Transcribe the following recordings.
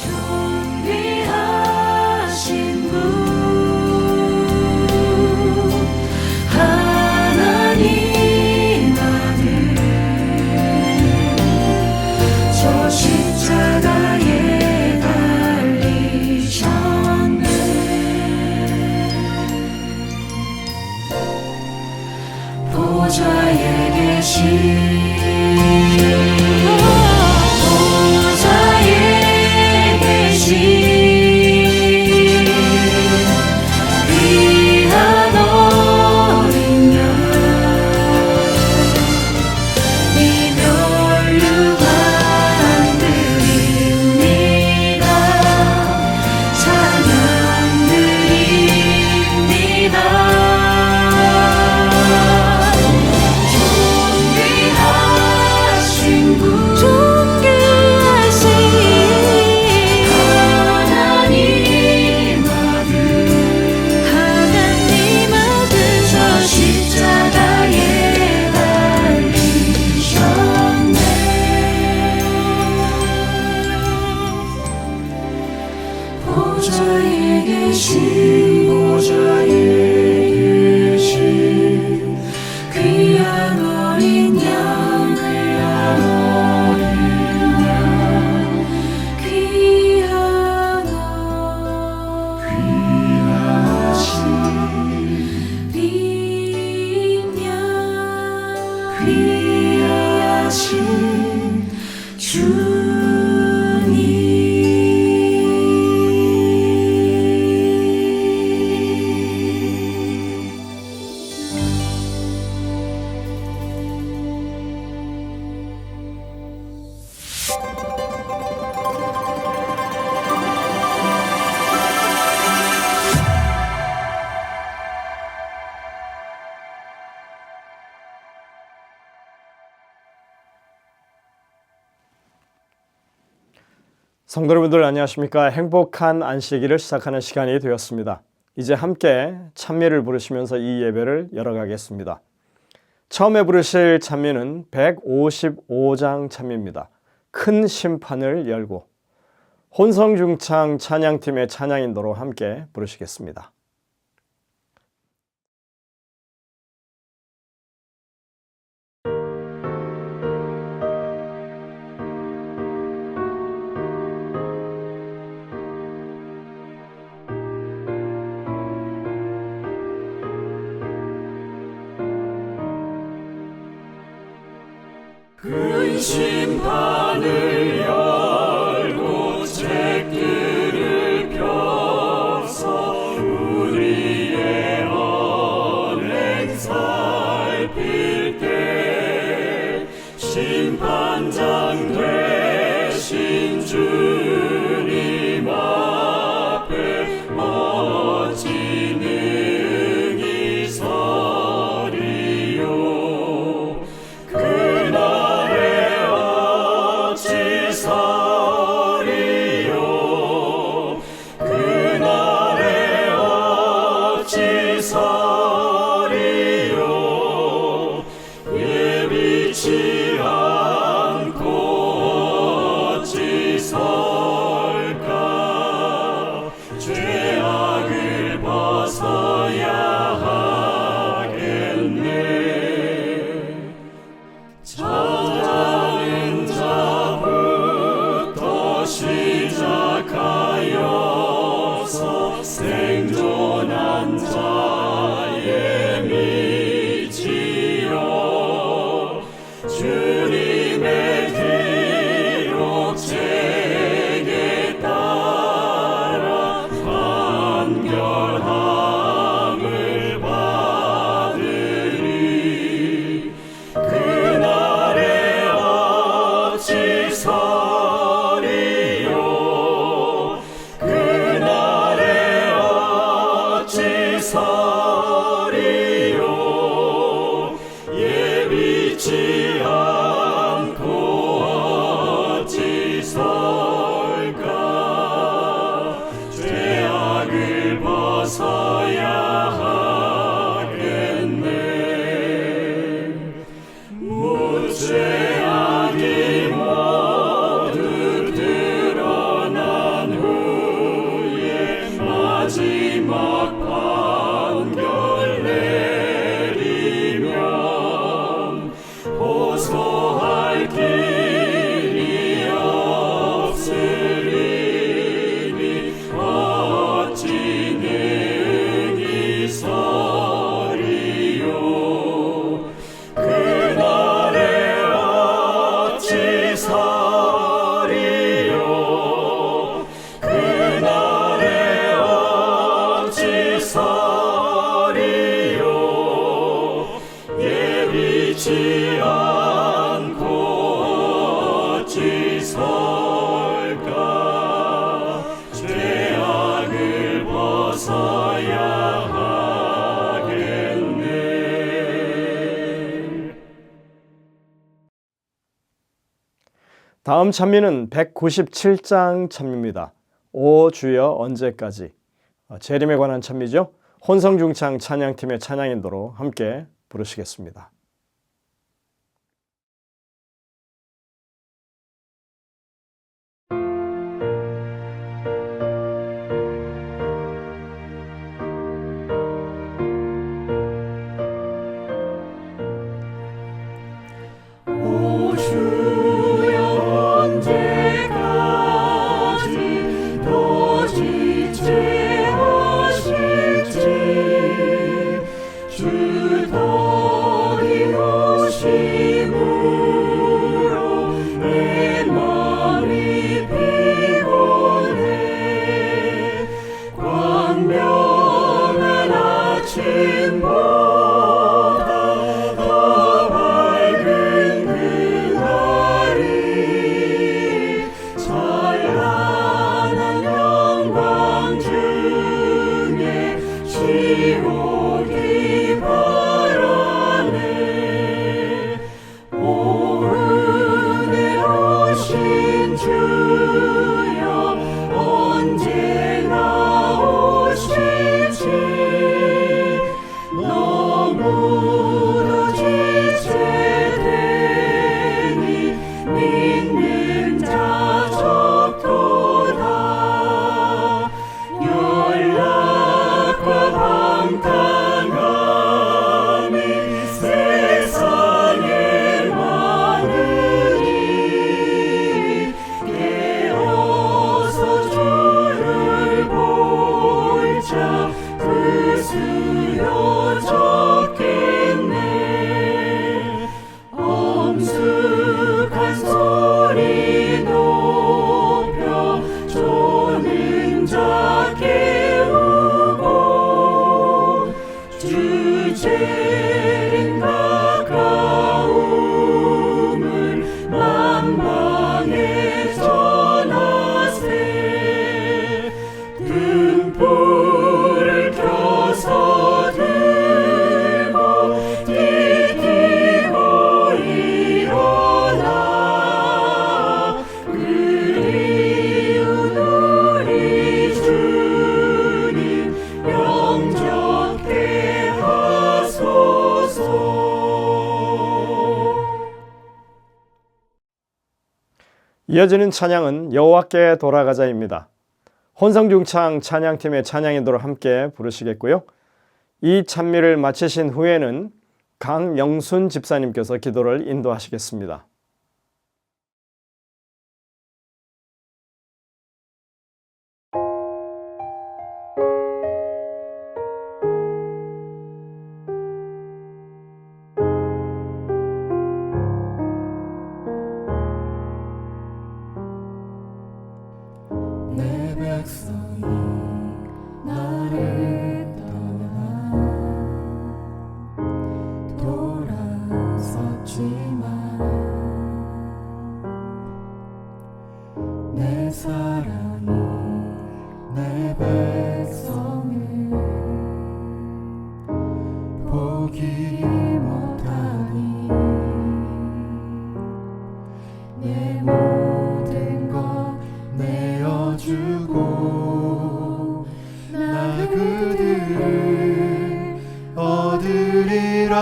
존귀하신 분 하나님 아들 저 십자가에 달리셨네. 보좌에 계신 성도 여러분들 안녕하십니까? 행복한 안식일을 시작하는 시간이 되었습니다. 이제 함께 찬미를 부르시면서 이 예배를 열어가겠습니다. 처음에 부르실 찬미는 155장 찬미입니다. 큰 심판을 열고. 혼성중창 찬양팀의 찬양 인도로 함께 부르시겠습니다. 큰 심판을 열고 책들을 펴서 우리의 언행 살필 때 심판장 되신 주님 앞에 어찌 능히 서리요. 그날에 어찌 서리요. 예비치 않고 어찌 설까. 죄악을 벗어야 하겠네. 작은 자부터 시작하여서 생존한 자의 미치여. 주님의 기록책에 따라 판결함을 받으리. 그날에 어찌 서리요. 그날에 어찌 서리요. 예비치 않고 어찌 설까. 죄악을 벗어야 하겠네. 무죄악이 설까 죄악을 벗어야 하겠네. 다음 찬미는 197장 찬미입니다. 오 주여 언제까지. 재림에 관한 찬미죠. 혼성중창 찬양팀의 찬양인도로 함께 부르시겠습니다. 오 주여 언제까지 더 지체하실지 주 더디 오심으로 내 맘이 피곤해 광명한 아침보다 더 밝은 그날이 찬란한 영광 중에 지오기 바라네. 오 은혜로우신 주여 언제나 오실지 너무도 지체되니 믿는 자 적도다. 연락과 방탕함이 세상에 많으니 깨어서 주를 볼자 그 수요 적겠네. 엄숙한 소리 높여 조는 자 깨우고 주 재림 가까움을 만방에 전하세. 등불을 켜서 들고 뛰고 일어나 그리운 우리 주님 영접케 하소서. 이어지는 찬양은 여호와께 돌아가자입니다. 혼성중창 찬양팀의 찬양인도로 함께 부르시겠고요. 이 찬미를 마치신 후에는 강영순 집사님께서 기도를 인도하시겠습니다. 내 백성이 나를 떠나 돌아섰지만 내 사랑이 내 백성을 포기 못하니 내 모든 것 내어주고 나 그들을 얻으리라.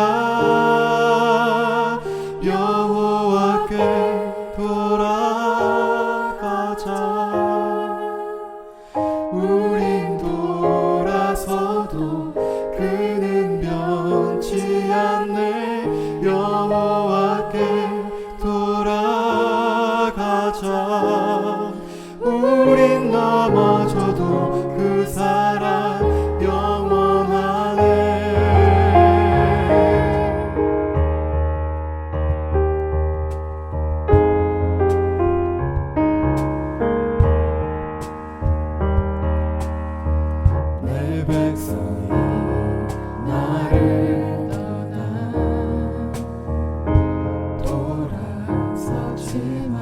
여호와께 돌아가자. 우린 돌아서도 그는 변치 않네. 여호와께 돌아가자. 우린 넘어져도 그 사랑 영원하네. 내 백성이 나를 떠나 돌아섰지만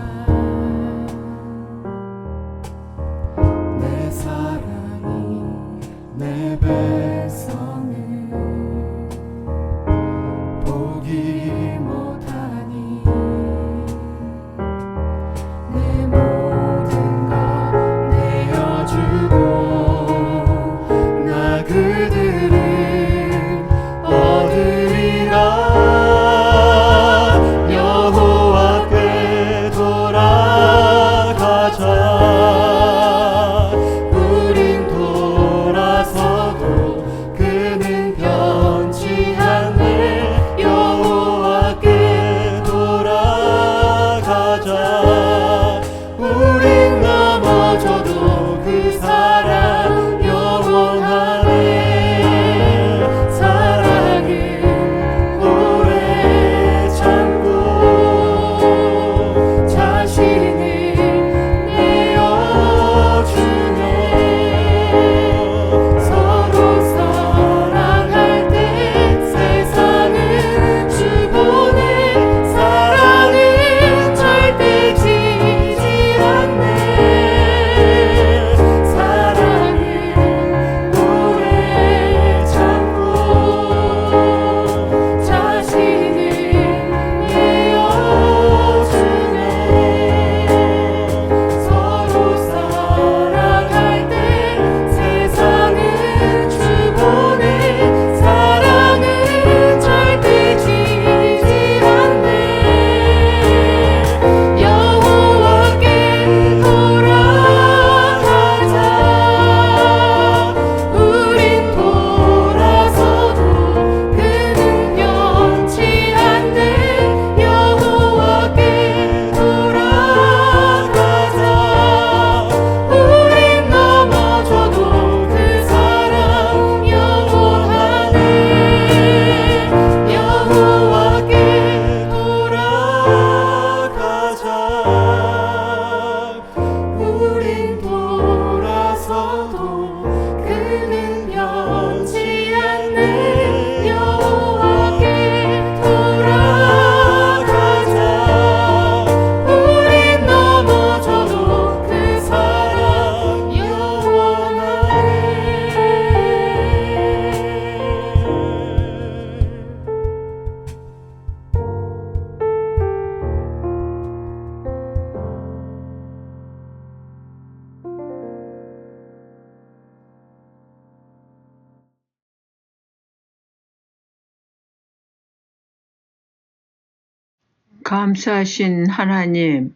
감사하신 하나님,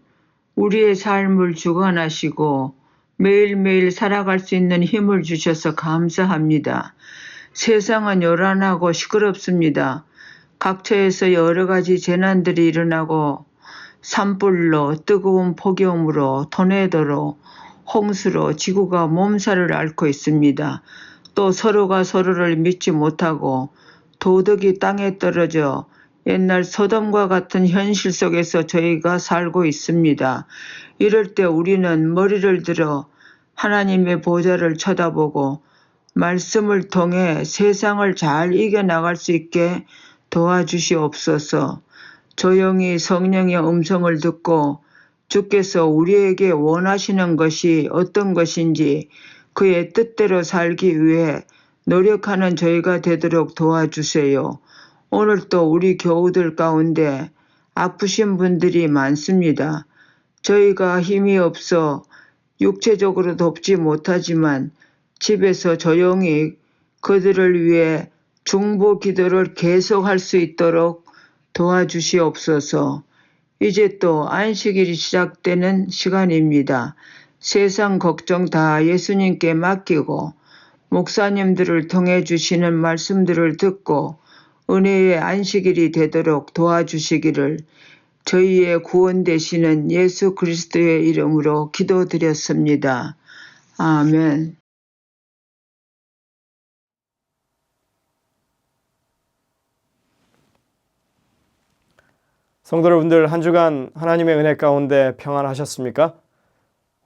우리의 삶을 주관하시고 매일매일 살아갈 수 있는 힘을 주셔서 감사합니다. 세상은 요란하고 시끄럽습니다. 각처에서 여러 가지 재난들이 일어나고 산불로, 뜨거운 폭염으로, 토네이도로, 홍수로 지구가 몸살을 앓고 있습니다. 또 서로가 서로를 믿지 못하고 도덕이 땅에 떨어져 옛날 소돔과 같은 현실 속에서 저희가 살고 있습니다. 이럴 때 우리는 머리를 들어 하나님의 보좌를 쳐다보고 말씀을 통해 세상을 잘 이겨나갈 수 있게 도와주시옵소서. 조용히 성령의 음성을 듣고 주께서 우리에게 원하시는 것이 어떤 것인지 그의 뜻대로 살기 위해 노력하는 저희가 되도록 도와주세요. 오늘 또 우리 교우들 가운데 아프신 분들이 많습니다. 저희가 힘이 없어 육체적으로 돕지 못하지만 집에서 조용히 그들을 위해 중보 기도를 계속할 수 있도록 도와주시옵소서. 이제 또 안식일이 시작되는 시간입니다. 세상 걱정 다 예수님께 맡기고 목사님들을 통해 주시는 말씀들을 듣고 은혜의 안식일이 되도록 도와주시기를 저희의 구원 되시는 예수 그리스도의 이름으로 기도드렸습니다. 아멘. 성도 여러분들, 한 주간 하나님의 은혜 가운데 평안하셨습니까?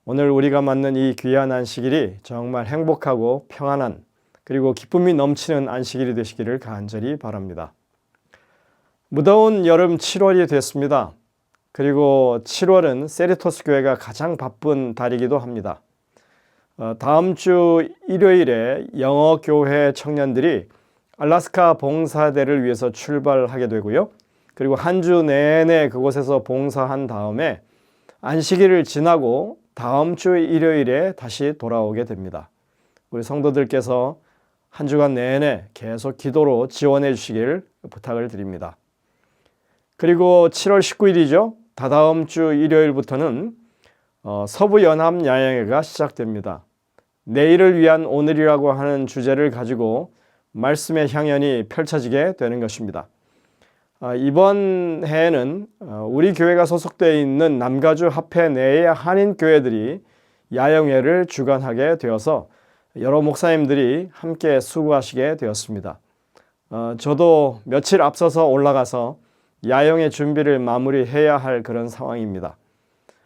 오늘 우리가 맞는 이 귀한 안식일이 정말 행복하고 평안한 그리고 기쁨이 넘치는 안식일이 되시기를 간절히 바랍니다. 무더운 여름 7월이 됐습니다. 그리고 7월은 세리토스 교회가 가장 바쁜 달이기도 합니다. 다음 주 일요일에 영어교회 청년들이 알래스카 봉사대를 위해서 출발하게 되고요. 그리고 한 주 내내 그곳에서 봉사한 다음에 안식일을 지나고 다음 주 일요일에 다시 돌아오게 됩니다. 우리 성도들께서 한 주간 내내 계속 기도로 지원해 주시길 부탁을 드립니다. 그리고 7월 19일이죠. 다다음 주 일요일부터는 서부연합야영회가 시작됩니다. 내일을 위한 오늘이라고 하는 주제를 가지고 말씀의 향연이 펼쳐지게 되는 것입니다. 이번 해에는 우리 교회가 소속되어 있는 남가주 합회 내의 한인교회들이 야영회를 주관하게 되어서 여러 목사님들이 함께 수고하시게 되었습니다. 저도 며칠 앞서서 올라가서 야영회 준비를 마무리해야 할 그런 상황입니다.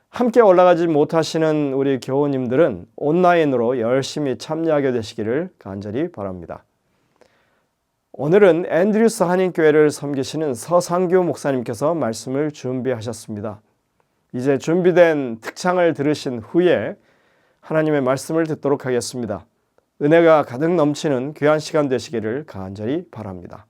함께 올라가지 못하시는 우리 교우님들은 온라인으로 열심히 참여하게 되시기를 간절히 바랍니다. 오늘은 앤드류스 한인교회를 섬기시는 서상규 목사님께서 말씀을 준비하셨습니다. 이제 준비된 특창을 들으신 후에 하나님의 말씀을 듣도록 하겠습니다. 은혜가 가득 넘치는 귀한 시간 되시기를 간절히 바랍니다.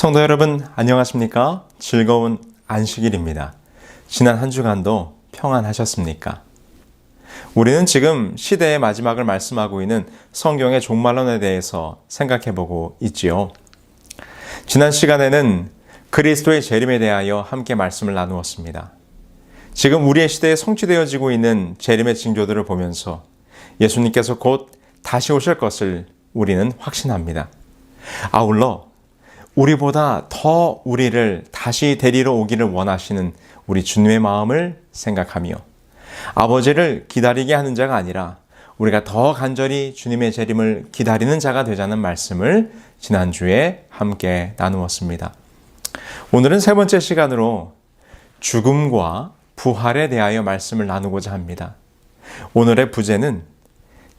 성도 여러분, 안녕하십니까? 즐거운 안식일입니다. 지난 한 주간도 평안하셨습니까? 우리는 지금 시대의 마지막을 말씀하고 있는 성경의 종말론에 대해서 생각해보고 있지요. 지난 시간에는 그리스도의 재림에 대하여 함께 말씀을 나누었습니다. 지금 우리의 시대에 성취되어지고 있는 재림의 징조들을 보면서 예수님께서 곧 다시 오실 것을 우리는 확신합니다. 아울러 우리보다 더 우리를 다시 데리러 오기를 원하시는 우리 주님의 마음을 생각하며 아버지를 기다리게 하는 자가 아니라 우리가 더 간절히 주님의 재림을 기다리는 자가 되자는 말씀을 지난주에 함께 나누었습니다. 오늘은 세 번째 시간으로 죽음과 부활에 대하여 말씀을 나누고자 합니다. 오늘의 부제는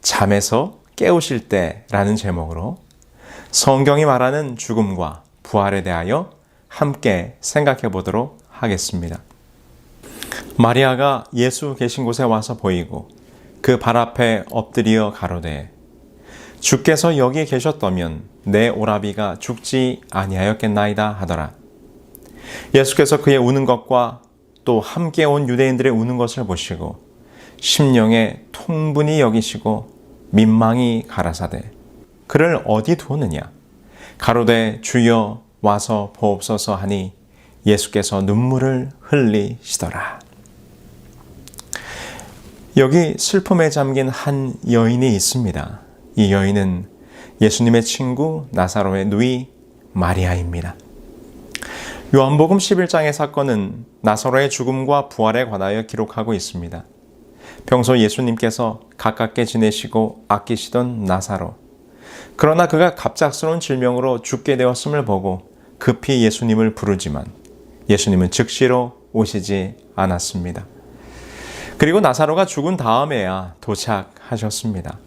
잠에서 깨우실 때라는 제목으로 성경이 말하는 죽음과 부활에 대하여 함께 생각해 보도록 하겠습니다. 마리아가 예수 계신 곳에 와서 보이고 그 발 앞에 엎드려 가로되 주께서 여기 계셨다면 내 오라비가 죽지 아니하였겠나이다 하더라. 예수께서 그의 우는 것과 또 함께 온 유대인들의 우는 것을 보시고 심령에 통분히 여기시고 민망히 가라사대 그를 어디 두었느냐 가로되 주여 와서 보옵소서 하니 예수께서 눈물을 흘리시더라. 여기 슬픔에 잠긴 한 여인이 있습니다. 이 여인은 예수님의 친구 나사로의 누이 마리아입니다. 요한복음 11장의 사건은 나사로의 죽음과 부활에 관하여 기록하고 있습니다. 평소 예수님께서 가깝게 지내시고 아끼시던 나사로. 그러나 그가 갑작스러운 질병으로 죽게 되었음을 보고 급히 예수님을 부르지만 예수님은 즉시로 오시지 않았습니다. 그리고 나사로가 죽은 다음에야 도착하셨습니다.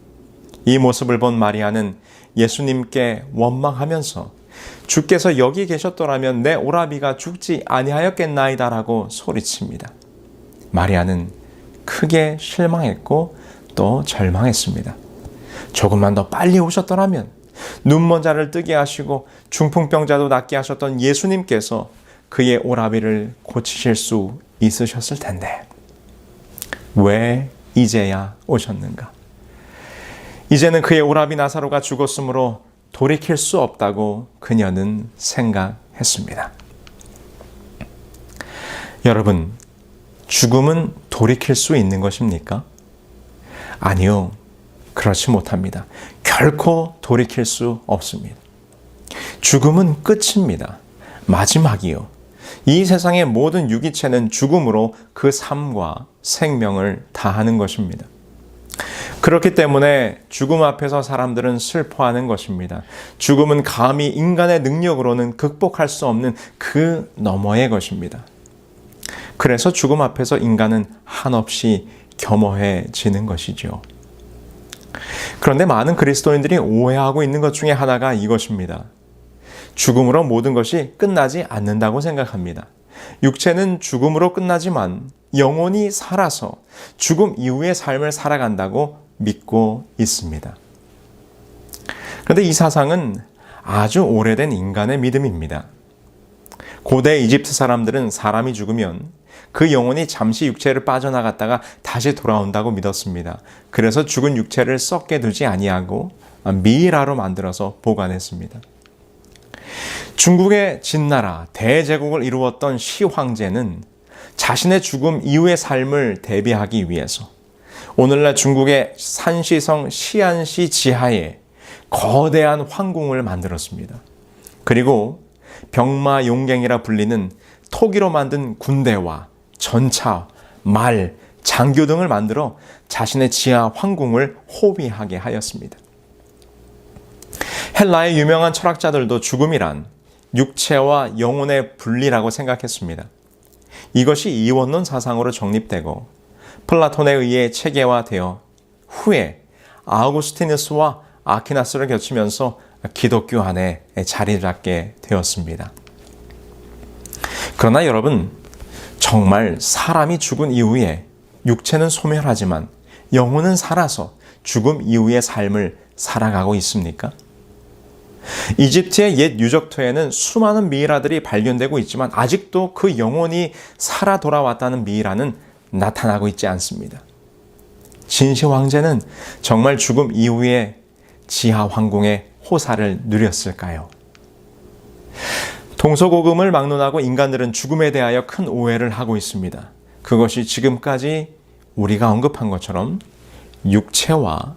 이 모습을 본 마리아는 예수님께 원망하면서 주께서 여기 계셨더라면 내 오라비가 죽지 아니하였겠나이다라고 소리칩니다. 마리아는 크게 실망했고 또 절망했습니다. 조금만 더 빨리 오셨더라면 눈먼 자를 뜨게 하시고 중풍병자도 낫게 하셨던 예수님께서 그의 오라비를 고치실 수 있으셨을 텐데 왜 이제야 오셨는가? 이제는 그의 오라비 나사로가 죽었으므로 돌이킬 수 없다고 그녀는 생각했습니다. 여러분, 죽음은 돌이킬 수 있는 것입니까? 아니요, 그렇지 못합니다. 결코 돌이킬 수 없습니다. 죽음은 끝입니다. 마지막이요. 이 세상의 모든 유기체는 죽음으로 그 삶과 생명을 다하는 것입니다. 그렇기 때문에 죽음 앞에서 사람들은 슬퍼하는 것입니다. 죽음은 감히 인간의 능력으로는 극복할 수 없는 그 너머의 것입니다. 그래서 죽음 앞에서 인간은 한없이 겸허해지는 것이죠. 그런데 많은 그리스도인들이 오해하고 있는 것 중에 하나가 이것입니다. 죽음으로 모든 것이 끝나지 않는다고 생각합니다. 육체는 죽음으로 끝나지만 영혼이 살아서 죽음 이후의 삶을 살아간다고 믿고 있습니다. 그런데 이 사상은 아주 오래된 인간의 믿음입니다. 고대 이집트 사람들은 사람이 죽으면 그 영혼이 잠시 육체를 빠져나갔다가 다시 돌아온다고 믿었습니다. 그래서 죽은 육체를 썩게 두지 아니하고 미이라로 만들어서 보관했습니다. 중국의 진나라 대제국을 이루었던 시 황제는 자신의 죽음 이후의 삶을 대비하기 위해서 오늘날 중국의 산시성 시안시 지하에 거대한 황궁을 만들었습니다. 그리고 병마용갱이라 불리는 토기로 만든 군대와 전차, 말, 장교 등을 만들어 자신의 지하 황궁을 호위하게 하였습니다. 헬라의 유명한 철학자들도 죽음이란 육체와 영혼의 분리라고 생각했습니다. 이것이 이원론 사상으로 정립되고 플라톤에 의해 체계화되어 후에 아우구스티누스와 아퀴나스를 거치면서 기독교 안에 자리를 잡게 되었습니다. 그러나 여러분, 정말 사람이 죽은 이후에 육체는 소멸하지만 영혼은 살아서 죽음 이후의 삶을 살아가고 있습니까? 이집트의 옛 유적토에는 수많은 미이라들이 발견되고 있지만 아직도 그 영혼이 살아 돌아왔다는 미이라는 나타나고 있지 않습니다. 진시 황제는 정말 죽음 이후에 지하 황궁의 호사를 누렸을까요? 동서고금을 막론하고 인간들은 죽음에 대하여 큰 오해를 하고 있습니다. 그것이 지금까지 우리가 언급한 것처럼 육체와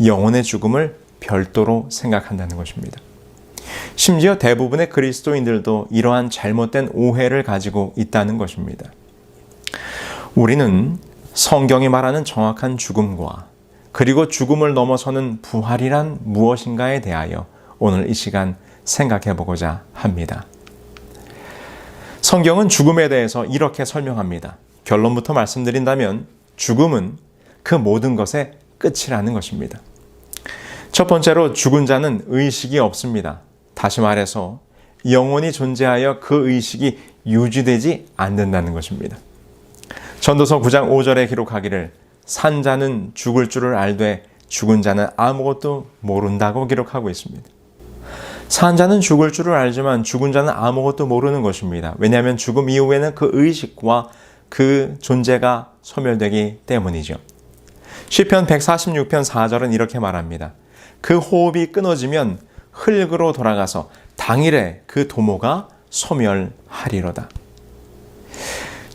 영혼의 죽음을 별도로 생각한다는 것입니다. 심지어 대부분의 그리스도인들도 이러한 잘못된 오해를 가지고 있다는 것입니다. 우리는 성경이 말하는 정확한 죽음과 그리고 죽음을 넘어서는 부활이란 무엇인가에 대하여 오늘 이 시간 생각해 보고자 합니다. 성경은 죽음에 대해서 이렇게 설명합니다. 결론부터 말씀드린다면 죽음은 그 모든 것의 끝이라는 것입니다. 첫 번째로 죽은 자는 의식이 없습니다. 다시 말해서 영혼이 존재하여 그 의식이 유지되지 않는다는 것입니다. 전도서 9장 5절에 기록하기를 산 자는 죽을 줄을 알되 죽은 자는 아무것도 모른다고 기록하고 있습니다. 산 자는 죽을 줄을 알지만 죽은 자는 아무것도 모르는 것입니다. 왜냐하면 죽음 이후에는 그 의식과 그 존재가 소멸되기 때문이죠. 시편 146편 4절은 이렇게 말합니다. 그 호흡이 끊어지면 흙으로 돌아가서 당일에 그 도모가 소멸하리로다.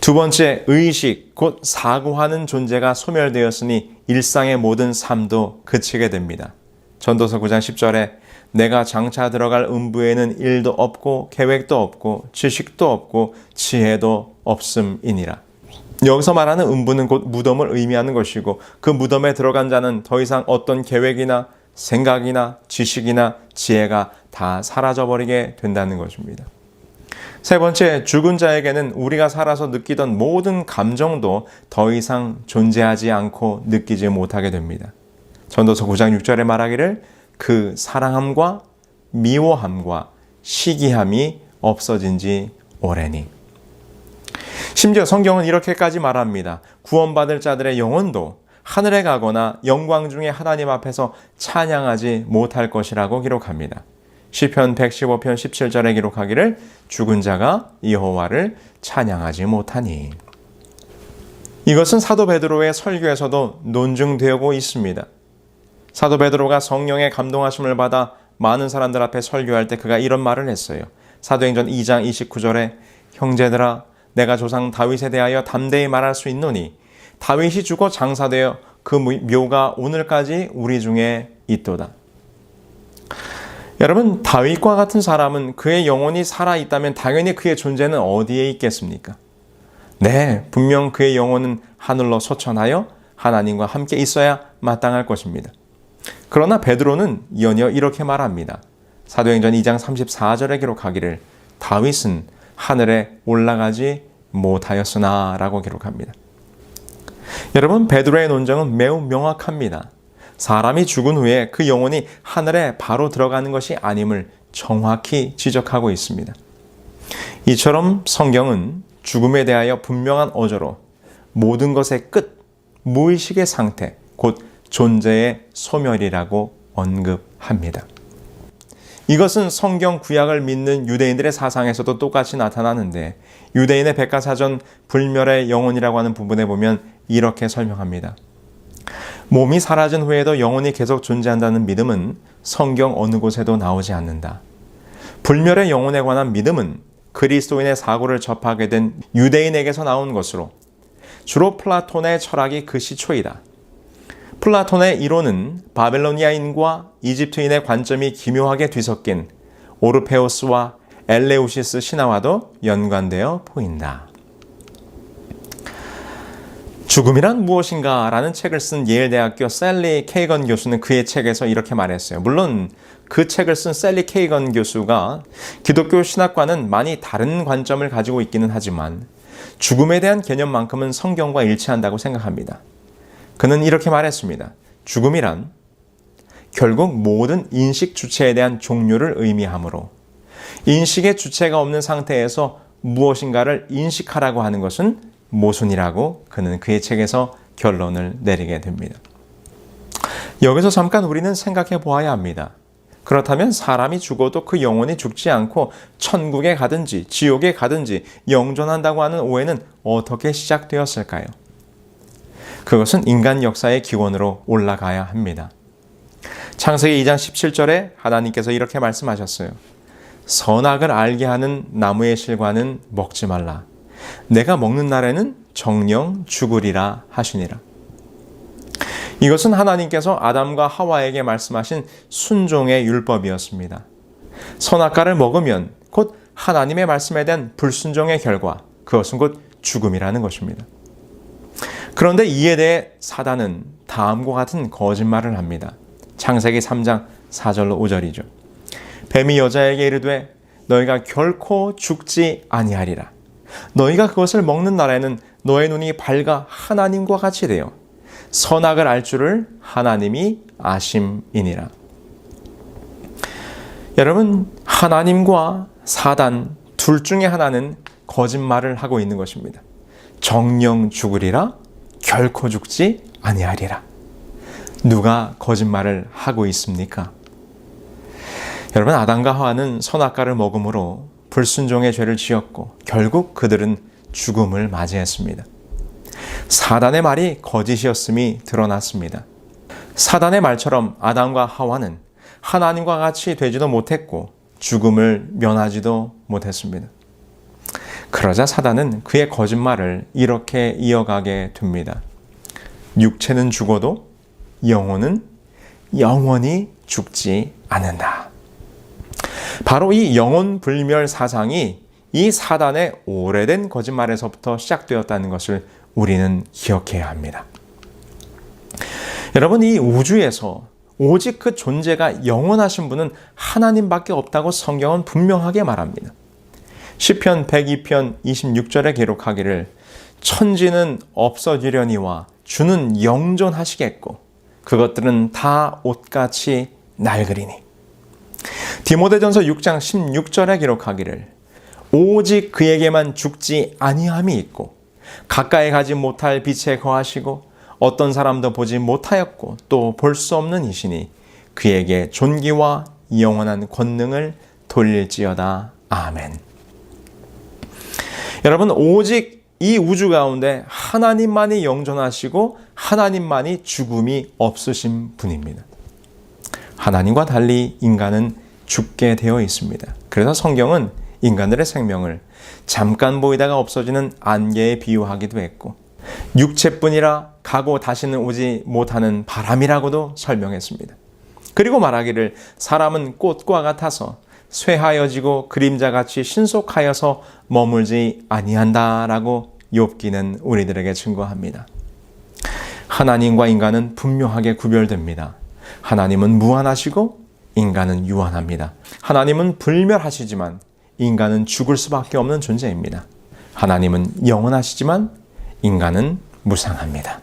두 번째, 의식, 곧 사고하는 존재가 소멸되었으니 일상의 모든 삶도 그치게 됩니다. 전도서 9장 10절에 내가 장차 들어갈 음부에는 일도 없고 계획도 없고 지식도 없고 지혜도 없음이니라. 여기서 말하는 음부는 곧 무덤을 의미하는 것이고 그 무덤에 들어간 자는 더 이상 어떤 계획이나 생각이나 지식이나 지혜가 다 사라져버리게 된다는 것입니다. 세 번째, 죽은 자에게는 우리가 살아서 느끼던 모든 감정도 더 이상 존재하지 않고 느끼지 못하게 됩니다. 전도서 9장 6절에 말하기를 그 사랑함과 미워함과 시기함이 없어진 지 오래니. 심지어 성경은 이렇게까지 말합니다. 구원받을 자들의 영혼도 하늘에 가거나 영광 중에 하나님 앞에서 찬양하지 못할 것이라고 기록합니다. 시편 115편 17절에 기록하기를 죽은 자가 여호와를 찬양하지 못하니. 이것은 사도 베드로의 설교에서도 논증되고 있습니다. 사도 베드로가 성령의 감동하심을 받아 많은 사람들 앞에 설교할 때 그가 이런 말을 했어요. 사도행전 2장 29절에 형제들아 내가 조상 다윗에 대하여 담대히 말할 수 있노니 다윗이 죽어 장사되어 그 묘가 오늘까지 우리 중에 있도다. 여러분, 다윗과 같은 사람은 그의 영혼이 살아있다면 당연히 그의 존재는 어디에 있겠습니까? 네, 분명 그의 영혼은 하늘로 소천하여 하나님과 함께 있어야 마땅할 것입니다. 그러나 베드로는 연이어 이렇게 말합니다. 사도행전 2장 34절에 기록하기를 다윗은 하늘에 올라가지 못하였으나 라고 기록합니다. 여러분, 베드로의 논정은 매우 명확합니다. 사람이 죽은 후에 그 영혼이 하늘에 바로 들어가는 것이 아님을 정확히 지적하고 있습니다. 이처럼 성경은 죽음에 대하여 분명한 어조로 모든 것의 끝, 무의식의 상태, 곧 존재의 소멸이라고 언급합니다. 이것은 성경 구약을 믿는 유대인들의 사상에서도 똑같이 나타나는데 유대인의 백과사전 불멸의 영혼이라고 하는 부분에 보면 이렇게 설명합니다. 몸이 사라진 후에도 영혼이 계속 존재한다는 믿음은 성경 어느 곳에도 나오지 않는다. 불멸의 영혼에 관한 믿음은 그리스도인의 사고를 접하게 된 유대인에게서 나온 것으로 주로 플라톤의 철학이 그 시초이다. 플라톤의 이론은 바벨로니아인과 이집트인의 관점이 기묘하게 뒤섞인 오르페우스와 엘레우시스 신화와도 연관되어 보인다. 죽음이란 무엇인가? 라는 책을 쓴 예일대학교 셀리 케이건 교수는 그의 책에서 이렇게 말했어요. 물론 그 책을 쓴 셀리 케이건 교수가 기독교 신학과는 많이 다른 관점을 가지고 있기는 하지만 죽음에 대한 개념만큼은 성경과 일치한다고 생각합니다. 그는 이렇게 말했습니다. 죽음이란 결국 모든 인식 주체에 대한 종료를 의미하므로 인식의 주체가 없는 상태에서 무엇인가를 인식하라고 하는 것은 모순이라고 그는 그의 책에서 결론을 내리게 됩니다. 여기서 잠깐 우리는 생각해 보아야 합니다. 그렇다면 사람이 죽어도 그 영혼이 죽지 않고 천국에 가든지 지옥에 가든지 영존한다고 하는 오해는 어떻게 시작되었을까요? 그것은 인간 역사의 기원으로 올라가야 합니다. 창세기 2장 17절에 하나님께서 이렇게 말씀하셨어요. 선악을 알게 하는 나무의 실과는 먹지 말라. 내가 먹는 날에는 정령 죽으리라 하시니라. 이것은 하나님께서 아담과 하와에게 말씀하신 순종의 율법이었습니다. 선악과를 먹으면 곧 하나님의 말씀에 대한 불순종의 결과, 그것은 곧 죽음이라는 것입니다. 그런데 이에 대해 사단은 다음과 같은 거짓말을 합니다. 창세기 3장 4절로 5절이죠. 뱀이 여자에게 이르되 너희가 결코 죽지 아니하리라. 너희가 그것을 먹는 날에는 너의 눈이 밝아 하나님과 같이 되어 선악을 알 줄을 하나님이 아심이니라. 여러분, 하나님과 사단 둘 중에 하나는 거짓말을 하고 있는 것입니다. 정령 죽으리라, 결코 죽지 아니하리라. 누가 거짓말을 하고 있습니까? 여러분, 아담과 하와는 선악과를 먹음으로 불순종의 죄를 지었고 결국 그들은 죽음을 맞이했습니다. 사단의 말이 거짓이었음이 드러났습니다. 사단의 말처럼 아담과 하와는 하나님과 같이 되지도 못했고 죽음을 면하지도 못했습니다. 그러자 사단은 그의 거짓말을 이렇게 이어가게 됩니다. 육체는 죽어도 영혼은 영원히 죽지 않는다. 바로 이 영혼 불멸 사상이 이 사단의 오래된 거짓말에서부터 시작되었다는 것을 우리는 기억해야 합니다. 여러분, 이 우주에서 오직 그 존재가 영원하신 분은 하나님밖에 없다고 성경은 분명하게 말합니다. 시편 102편 26절에 기록하기를 천지는 없어지려니와 주는 영존하시겠고 그것들은 다 옷같이 낡으리니. 디모데전서 6장 16절에 기록하기를 오직 그에게만 죽지 아니함이 있고 가까이 가지 못할 빛에 거하시고 어떤 사람도 보지 못하였고 또 볼 수 없는 이시니 그에게 존귀와 영원한 권능을 돌릴지어다. 아멘. 여러분, 오직 이 우주 가운데 하나님만이 영존하시고 하나님만이 죽음이 없으신 분입니다. 하나님과 달리 인간은 죽게 되어 있습니다. 그래서 성경은 인간들의 생명을 잠깐 보이다가 없어지는 안개에 비유하기도 했고 육체뿐이라 가고 다시는 오지 못하는 바람이라고도 설명했습니다. 그리고 말하기를 사람은 꽃과 같아서 쇠하여지고 그림자같이 신속하여서 머물지 아니한다라고 욥기는 우리들에게 증거합니다. 하나님과 인간은 분명하게 구별됩니다. 하나님은 무한하시고 인간은 유한합니다. 하나님은 불멸하시지만 인간은 죽을 수밖에 없는 존재입니다. 하나님은 영원하시지만 인간은 무상합니다.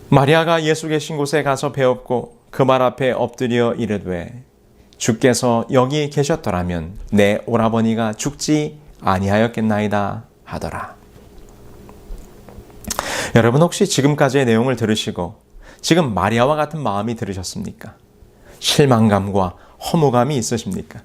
마리아가 예수 계신 곳에 가서 배웠고 그 말 앞에 엎드려 이르되 주께서 여기 계셨더라면 내 오라버니가 죽지 아니하였겠나이다 하더라. 여러분, 혹시 지금까지의 내용을 들으시고 지금 마리아와 같은 마음이 들으셨습니까? 실망감과 허무감이 있으십니까?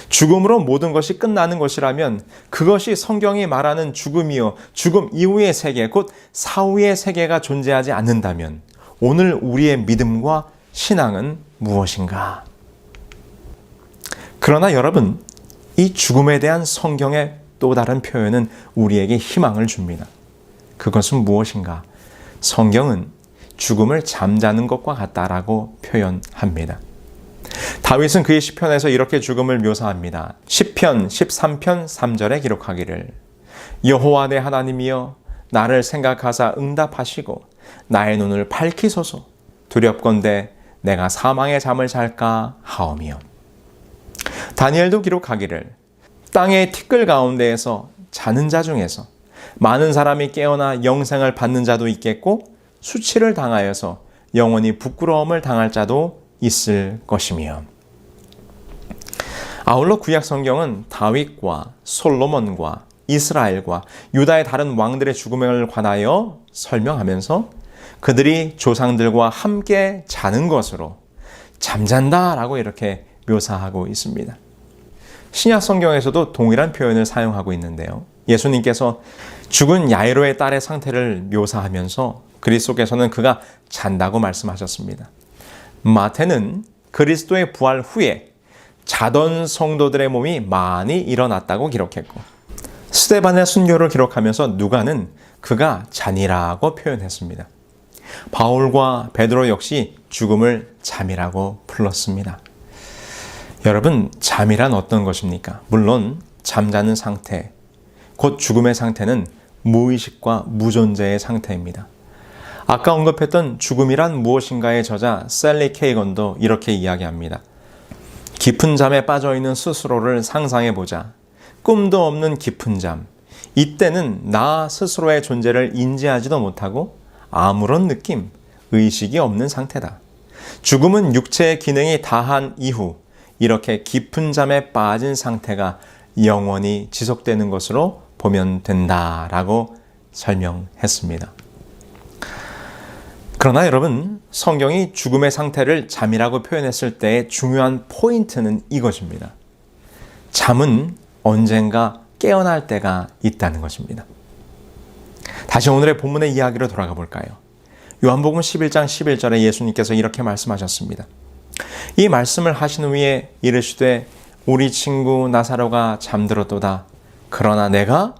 죽음으로 모든 것이 끝나는 것이라면 그것이 성경이 말하는 죽음이요 죽음 이후의 세계, 곧 사후의 세계가 존재하지 않는다면 오늘 우리의 믿음과 신앙은 무엇인가? 그러나 여러분, 이 죽음에 대한 성경의 또 다른 표현은 우리에게 희망을 줍니다. 그것은 무엇인가? 성경은 죽음을 잠자는 것과 같다라고 표현합니다. 다윗은 그의 시편에서 이렇게 죽음을 묘사합니다. 시편 13편 3절에 기록하기를 여호와 내 하나님이여 나를 생각하사 응답하시고 나의 눈을 밝히소서. 두렵건대 내가 사망의 잠을 잘까 하오며. 다니엘도 기록하기를 땅의 티끌 가운데에서 자는 자 중에서 많은 사람이 깨어나 영생을 받는 자도 있겠고 수치를 당하여서 영원히 부끄러움을 당할 자도 있을 것이며. 아울러 구약 성경은 다윗과 솔로몬과 이스라엘과 유다의 다른 왕들의 죽음을 관하여 설명하면서 그들이 조상들과 함께 자는 것으로 잠잔다라고 이렇게 묘사하고 있습니다. 신약 성경에서도 동일한 표현을 사용하고 있는데요. 예수님께서 죽은 야이로의 딸의 상태를 묘사하면서 그리스도께서는 그가 잔다고 말씀하셨습니다. 마태는 그리스도의 부활 후에 자던 성도들의 몸이 많이 일어났다고 기록했고, 스데반의 순교를 기록하면서 누가는 그가 잔이라고 표현했습니다. 바울과 베드로 역시 죽음을 잠이라고 불렀습니다. 여러분, 잠이란 어떤 것입니까? 물론 잠자는 상태, 곧 죽음의 상태는 무의식과 무존재의 상태입니다. 아까 언급했던 죽음이란 무엇인가의 저자 셀리 케이건도 이렇게 이야기합니다. 깊은 잠에 빠져있는 스스로를 상상해보자. 꿈도 없는 깊은 잠. 이때는 나 스스로의 존재를 인지하지도 못하고 아무런 느낌, 의식이 없는 상태다. 죽음은 육체의 기능이 다한 이후 이렇게 깊은 잠에 빠진 상태가 영원히 지속되는 것으로 보면 된다라고 설명했습니다. 그러나 여러분, 성경이 죽음의 상태를 잠이라고 표현했을 때의 중요한 포인트는 이것입니다. 잠은 언젠가 깨어날 때가 있다는 것입니다. 다시 오늘의 본문의 이야기로 돌아가 볼까요? 요한복음 11장 11절에 예수님께서 이렇게 말씀하셨습니다. 이 말씀을 하신 후에 이르시되 우리 친구 나사로가 잠들었도다. 그러나 내가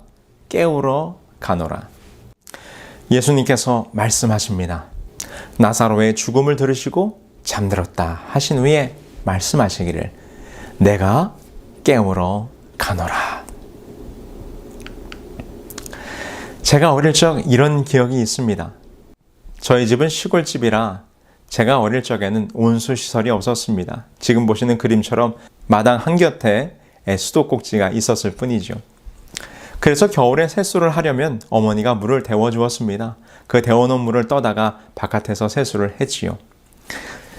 깨우러 가노라. 예수님께서 말씀하십니다. 나사로의 죽음을 들으시고 잠들었다 하신 후에 말씀하시기를 내가 깨우러 가노라. 제가 어릴 적 이런 기억이 있습니다. 저희 집은 시골집이라 제가 어릴 적에는 온수시설이 없었습니다. 지금 보시는 그림처럼 마당 한곁에 수도꼭지가 있었을 뿐이죠. 그래서 겨울에 세수를 하려면 어머니가 물을 데워주었습니다. 그 데워놓은 물을 떠다가 바깥에서 세수를 했지요.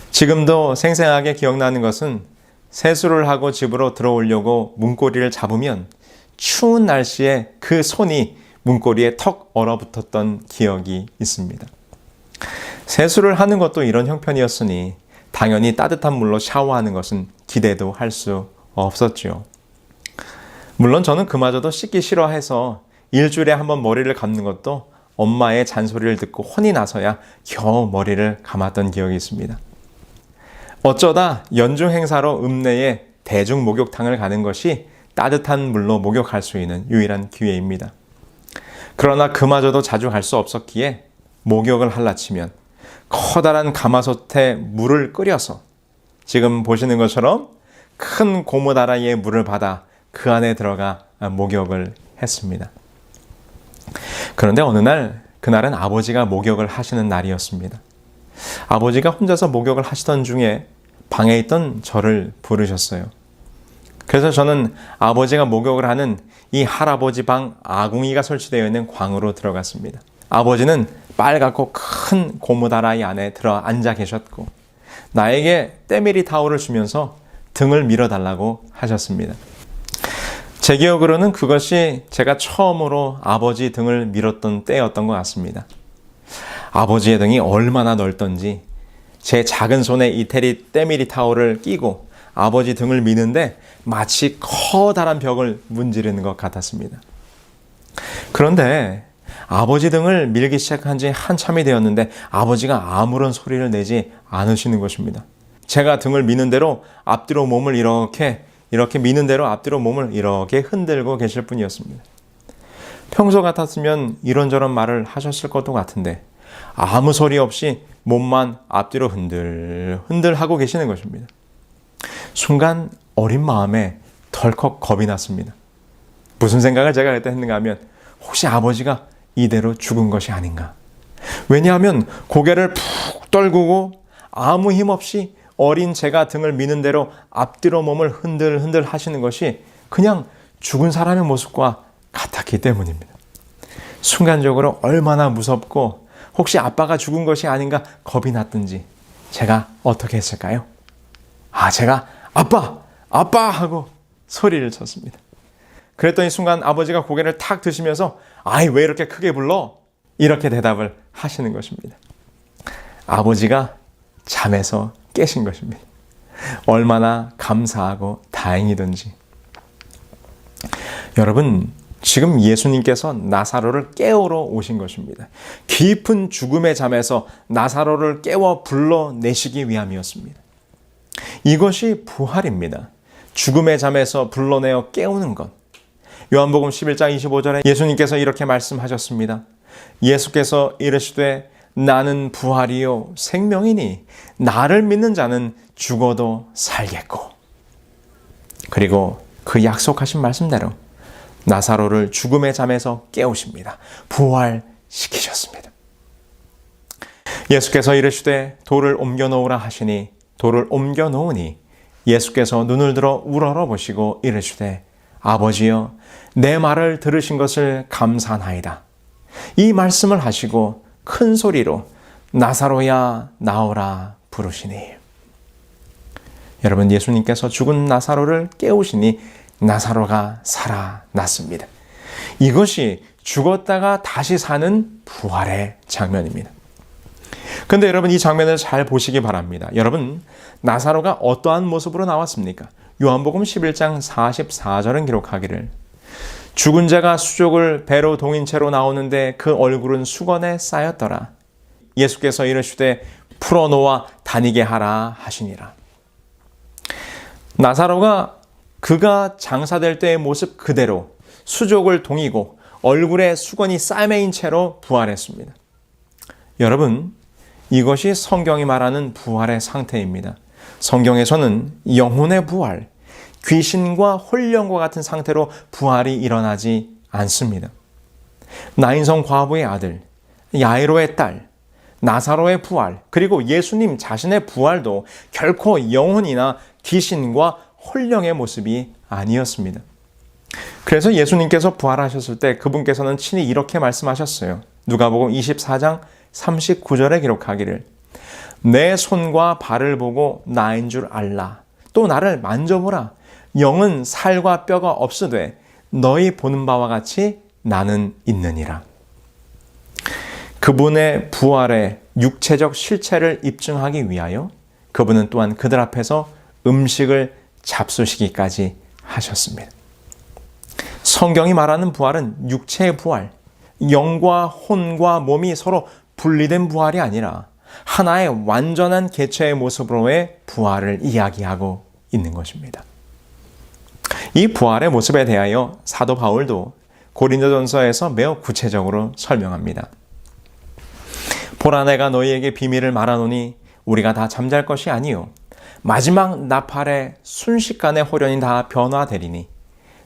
지금도 생생하게 기억나는 것은 세수를 하고 집으로 들어오려고 문고리를 잡으면 추운 날씨에 그 손이 문고리에 턱 얼어붙었던 기억이 있습니다. 세수를 하는 것도 이런 형편이었으니 당연히 따뜻한 물로 샤워하는 것은 기대도 할 수 없었죠. 물론 저는 그마저도 씻기 싫어해서 일주일에 한 번 머리를 감는 것도 엄마의 잔소리를 듣고 혼이 나서야 겨우 머리를 감았던 기억이 있습니다. 어쩌다 연중 행사로 읍내에 대중 목욕탕을 가는 것이 따뜻한 물로 목욕할 수 있는 유일한 기회입니다. 그러나 그마저도 자주 갈 수 없었기에 목욕을 할라치면 커다란 가마솥에 물을 끓여서 지금 보시는 것처럼 큰 고무다라이에 물을 받아 그 안에 들어가 목욕을 했습니다. 그런데 어느 날, 그날은 아버지가 목욕을 하시는 날이었습니다. 아버지가 혼자서 목욕을 하시던 중에 방에 있던 저를 부르셨어요. 그래서 저는 아버지가 목욕을 하는 이 할아버지 방 아궁이가 설치되어 있는 광으로 들어갔습니다. 아버지는 빨갛고 큰 고무다라이 안에 들어 앉아 계셨고 나에게 때밀이 타올을 주면서 등을 밀어달라고 하셨습니다. 제 기억으로는 그것이 제가 처음으로 아버지 등을 밀었던 때였던 것 같습니다. 아버지의 등이 얼마나 넓던지 제 작은 손에 이태리 때밀이 타올을 끼고 아버지 등을 미는데 마치 커다란 벽을 문지르는 것 같았습니다. 그런데 아버지 등을 밀기 시작한 지 한참이 되었는데 아버지가 아무런 소리를 내지 않으시는 것입니다. 제가 등을 미는 대로 앞뒤로 몸을 이렇게 미는 대로 앞뒤로 몸을 이렇게 흔들고 계실 뿐이었습니다. 평소 같았으면 이런저런 말을 하셨을 것도 같은데 아무 소리 없이 몸만 앞뒤로 흔들 하고 계시는 것입니다. 순간 어린 마음에 덜컥 겁이 났습니다. 무슨 생각을 제가 그때 했는가 하면 혹시 아버지가 이대로 죽은 것이 아닌가. 왜냐하면 고개를 푹 떨구고 아무 힘 없이 어린 제가 등을 미는 대로 앞뒤로 몸을 흔들 하시는 것이 그냥 죽은 사람의 모습과 같았기 때문입니다. 순간적으로 얼마나 무섭고 혹시 아빠가 죽은 것이 아닌가 겁이 났든지 제가 어떻게 했을까요? 제가 아빠 하고 소리를 쳤습니다. 그랬더니 순간 아버지가 고개를 탁 드시면서 왜 이렇게 크게 불러? 이렇게 대답을 하시는 것입니다. 아버지가 잠에서 깨신 것입니다. 얼마나 감사하고 다행이든지. 여러분, 지금 예수님께서 나사로를 깨우러 오신 것입니다. 깊은 죽음의 잠에서 나사로를 깨워 불러내시기 위함이었습니다. 이것이 부활입니다. 죽음의 잠에서 불러내어 깨우는 것. 요한복음 11장 25절에 예수님께서 이렇게 말씀하셨습니다. 예수께서 이르시되 나는 부활이요 생명이니 나를 믿는 자는 죽어도 살겠고. 그리고 그 약속하신 말씀대로 나사로를 죽음의 잠에서 깨우십니다. 부활시키셨습니다. 예수께서 이르시되 돌을 옮겨 놓으라 하시니 돌을 옮겨 놓으니 예수께서 눈을 들어 우러러 보시고 이르시되 아버지여 내 말을 들으신 것을 감사하나이다. 이 말씀을 하시고 큰 소리로 나사로야 나오라 부르시니. 여러분, 예수님께서 죽은 나사로를 깨우시니 나사로가 살아났습니다. 이것이 죽었다가 다시 사는 부활의 장면입니다. 근데 여러분, 이 장면을 잘 보시기 바랍니다. 여러분, 나사로가 어떠한 모습으로 나왔습니까? 요한복음 11장 44절은 기록하기를 죽은 자가 수족을 배로 동인 채로 나오는데 그 얼굴은 수건에 쌓였더라. 예수께서 이르시되 풀어놓아 다니게 하라 하시니라. 나사로가 그가 장사될 때의 모습 그대로 수족을 동이고 얼굴에 수건이 싸매인 채로 부활했습니다. 여러분, 이것이 성경이 말하는 부활의 상태입니다. 성경에서는 영혼의 부활, 귀신과 혼령과 같은 상태로 부활이 일어나지 않습니다. 나인성 과부의 아들, 야이로의 딸, 나사로의 부활, 그리고 예수님 자신의 부활도 결코 영혼이나 귀신과 혼령의 모습이 아니었습니다. 그래서 예수님께서 부활하셨을 때 그분께서는 친히 이렇게 말씀하셨어요. 누가복음 24장 39절에 기록하기를 내 손과 발을 보고 나인 줄 알라. 또 나를 만져보라. 영은 살과 뼈가 없으되 너희 보는 바와 같이 나는 있느니라. 그분의 부활의 육체적 실체를 입증하기 위하여 그분은 또한 그들 앞에서 음식을 잡수시기까지 하셨습니다. 성경이 말하는 부활은 육체의 부활, 영과 혼과 몸이 서로 분리된 부활이 아니라 하나의 완전한 개체의 모습으로의 부활을 이야기하고 있는 것입니다. 이 부활의 모습에 대하여 사도 바울도 고린도전서에서 매우 구체적으로 설명합니다. 보라 내가 너희에게 비밀을 말하노니 우리가 다 잠잘 것이 아니요 마지막 나팔의 순식간에 호련히 다 변화되리니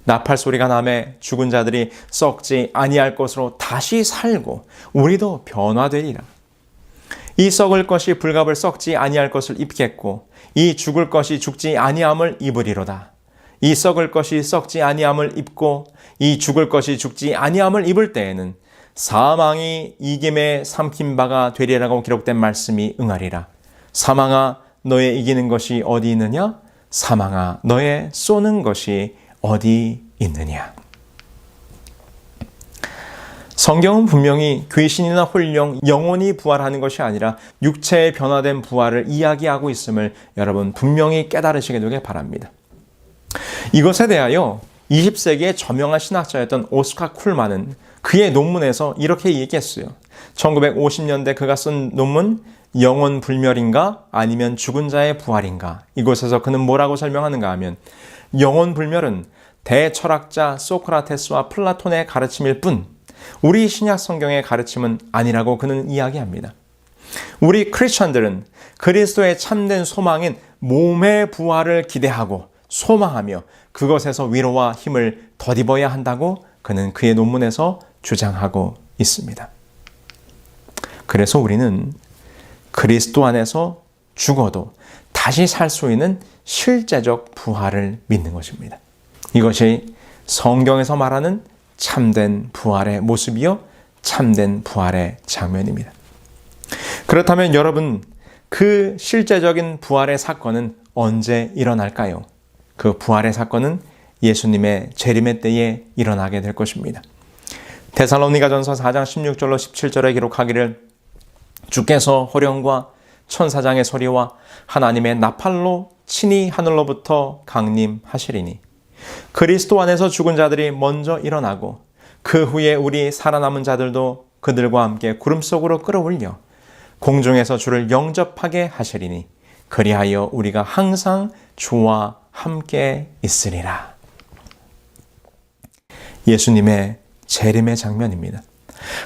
나팔 소리가 나매 죽은 자들이 썩지 아니할 것으로 다시 살고 우리도 변화되리라. 이 썩을 것이 불갑을 썩지 아니할 것을 입겠고 이 죽을 것이 죽지 아니함을 입으리로다. 이 썩을 것이 썩지 아니함을 입고 이 죽을 것이 죽지 아니함을 입을 때에는 사망이 이김에 삼킨 바가 되리라고 기록된 말씀이 응하리라. 사망아 너의 이기는 것이 어디 있느냐? 사망아 너의 쏘는 것이 어디 있느냐? 성경은 분명히 귀신이나 혼령, 영혼이 부활하는 것이 아니라 육체의 변화된 부활을 이야기하고 있음을 여러분 분명히 깨달으시게 되길 바랍니다. 이것에 대하여 20세기의 저명한 신학자였던 오스카 쿨만은 그의 논문에서 이렇게 얘기했어요. 1950년대 그가 쓴 논문 영혼 불멸인가 아니면 죽은 자의 부활인가. 이곳에서 그는 뭐라고 설명하는가 하면 영혼 불멸은 대철학자 소크라테스와 플라톤의 가르침일 뿐 우리 신약 성경의 가르침은 아니라고 그는 이야기합니다. 우리 크리스천들은 그리스도의 참된 소망인 몸의 부활을 기대하고 소망하며 그것에서 위로와 힘을 덧입어야 한다고 그는 그의 논문에서 주장하고 있습니다. 그래서 우리는 그리스도 안에서 죽어도 다시 살 수 있는 실제적 부활을 믿는 것입니다. 이것이 성경에서 말하는 참된 부활의 모습이요 참된 부활의 장면입니다. 그렇다면 여러분, 그 실제적인 부활의 사건은 언제 일어날까요? 그 부활의 사건은 예수님의 재림의 때에 일어나게 될 것입니다. 데살로니가전서 4장 16절로 17절에 기록하기를 주께서 호령과 천사장의 소리와 하나님의 나팔로 친히 하늘로부터 강림하시리니 그리스도 안에서 죽은 자들이 먼저 일어나고 그 후에 우리 살아남은 자들도 그들과 함께 구름 속으로 끌어올려 공중에서 주를 영접하게 하시리니 그리하여 우리가 항상 주와 함께 있으리라. 예수님의 재림의 장면입니다.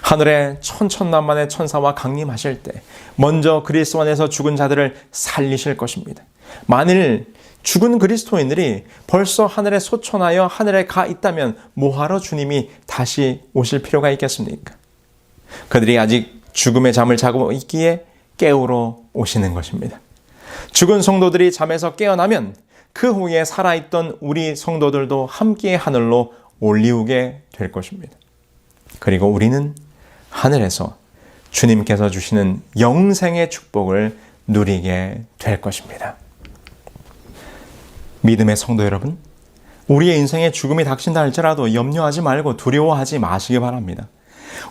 하늘에 천천만만의 천사와 강림하실 때 먼저 그리스도 안에서 죽은 자들을 살리실 것입니다. 만일 죽은 그리스도인들이 벌써 하늘에 소천하여 하늘에 가 있다면 뭐하러 주님이 다시 오실 필요가 있겠습니까? 그들이 아직 죽음의 잠을 자고 있기에 깨우러 오시는 것입니다. 죽은 성도들이 잠에서 깨어나면 그 후에 살아있던 우리 성도들도 함께 하늘로 올리우게 될 것입니다. 그리고 우리는 하늘에서 주님께서 주시는 영생의 축복을 누리게 될 것입니다. 믿음의 성도 여러분, 우리의 인생에 죽음이 닥친다 할지라도 염려하지 말고 두려워하지 마시기 바랍니다.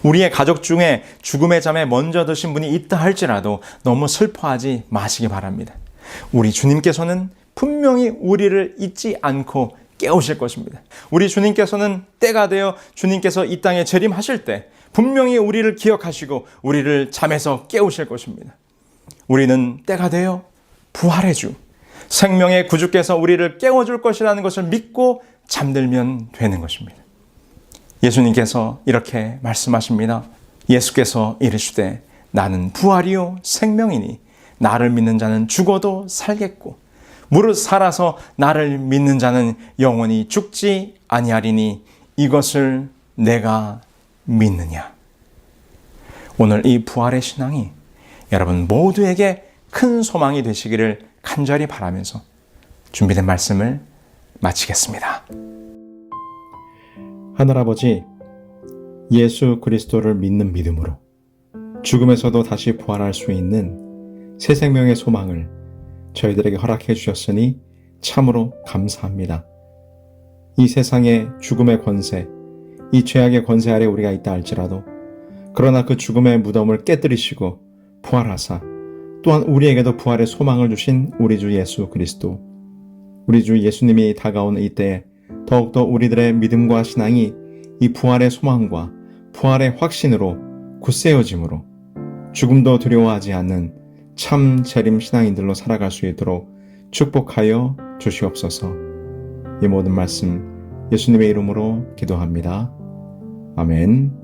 우리의 가족 중에 죽음의 잠에 먼저 드신 분이 있다 할지라도 너무 슬퍼하지 마시기 바랍니다. 우리 주님께서는 분명히 우리를 잊지 않고 깨우실 것입니다. 우리 주님께서는 때가 되어 주님께서 이 땅에 재림하실 때 분명히 우리를 기억하시고 우리를 잠에서 깨우실 것입니다. 우리는 때가 되어 부활의 주, 생명의 구주께서 우리를 깨워줄 것이라는 것을 믿고 잠들면 되는 것입니다. 예수님께서 이렇게 말씀하십니다. 예수께서 이르시되 나는 부활이요 생명이니 나를 믿는 자는 죽어도 살겠고 무릇 살아서 나를 믿는 자는 영원히 죽지 아니하리니 이것을 내가 믿느냐. 오늘 이 부활의 신앙이 여러분 모두에게 큰 소망이 되시기를 간절히 바라면서 준비된 말씀을 마치겠습니다. 하늘아버지, 예수 그리스도를 믿는 믿음으로 죽음에서도 다시 부활할 수 있는 새 생명의 소망을 저희들에게 허락해 주셨으니 참으로 감사합니다. 이 세상의 죽음의 권세, 이 죄악의 권세 아래 우리가 있다 할지라도 그러나 그 죽음의 무덤을 깨뜨리시고 부활하사 또한 우리에게도 부활의 소망을 주신 우리 주 예수 그리스도, 우리 주 예수님이 다가오는 이때에 더욱더 우리들의 믿음과 신앙이 이 부활의 소망과 부활의 확신으로 굳세어짐으로 죽음도 두려워하지 않는 참 재림 신앙인들로 살아갈 수 있도록 축복하여 주시옵소서. 이 모든 말씀 예수님의 이름으로 기도합니다. 아멘.